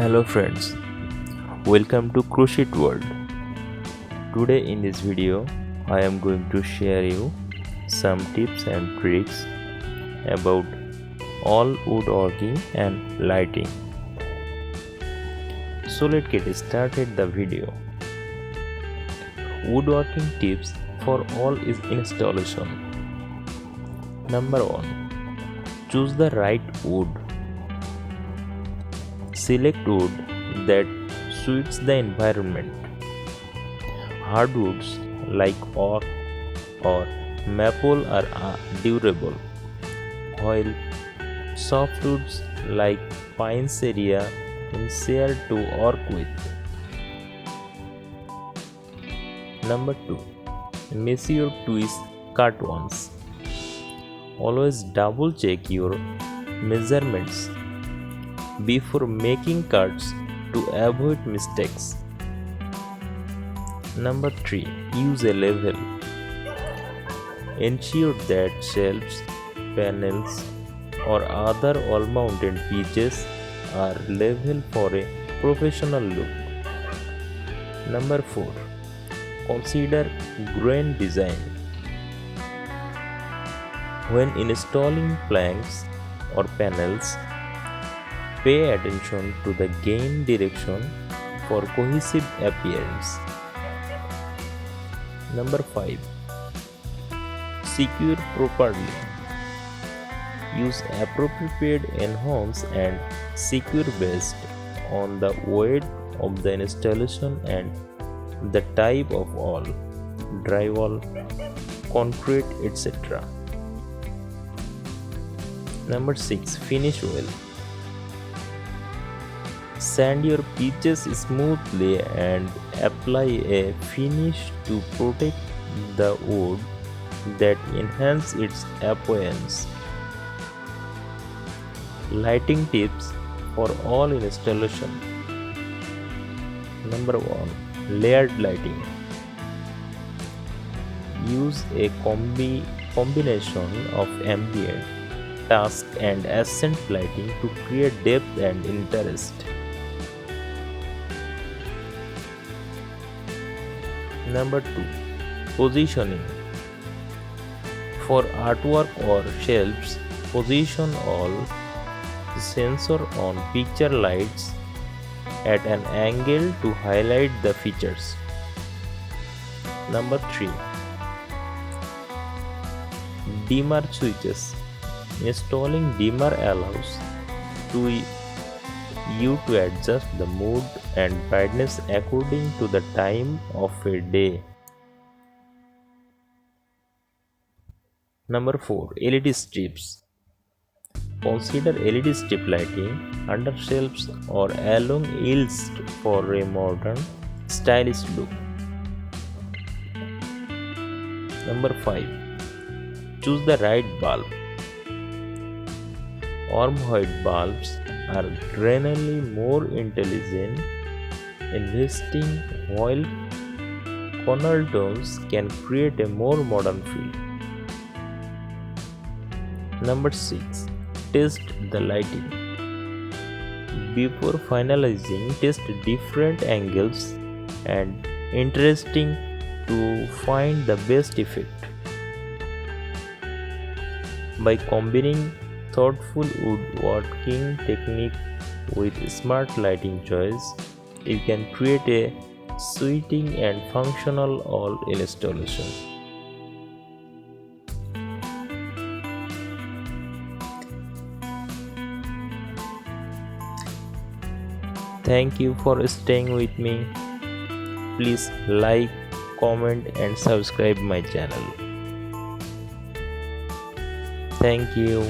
Hello friends, welcome to Cruciate World. Today in this video, I am going to share you some tips and tricks about all woodworking and lighting. So let's get started the video. Woodworking tips for all is installation. Number 1. Choose the right wood. Select wood that suits the environment. Hardwoods like oak or maple are durable, while softwoods like pines area easier to work with. Number 2. Measure your twists cut once. Always double check your measurements before making cuts to avoid mistakes. Number 3. Use a level. Ensure that shelves, panels, or other wall-mounted pieces are level for a professional look. Number 4. Consider grain design. When installing planks or panels, pay attention to the gain direction for cohesive appearance. Number 5. Secure properly. Use appropriate enhance and secure based on the weight of the installation and the type of wall, drywall, concrete, etc. Number 6. Finish well. Sand your pitches smoothly and apply a finish to protect the wood that enhance its appearance. Lighting tips for all installation. Number 1. Layered lighting. Use a combination of ambient, task and accent lighting to create depth and interest. Number 2. Positioning. For artwork or shelves, position all sensor on picture lights at an angle to highlight the features. Number 3. Dimmer switches. Installing dimmer allows you to adjust the mood and brightness according to the time of a day. Number 4. LED strips. Consider LED strip lighting under shelves or along aisles for a modern, stylish look. Number 5. Choose the right bulb. Warm white bulbs are generally more intelligent investing, while corner tones can create a more modern feel. Number 6. Test the lighting. Before finalizing, test different angles and interesting to find the best effect. By combining thoughtful woodworking technique with smart lighting choice, you can create a sweating and functional all installation. Thank you for staying with me. Please like, comment and subscribe my channel. Thank you.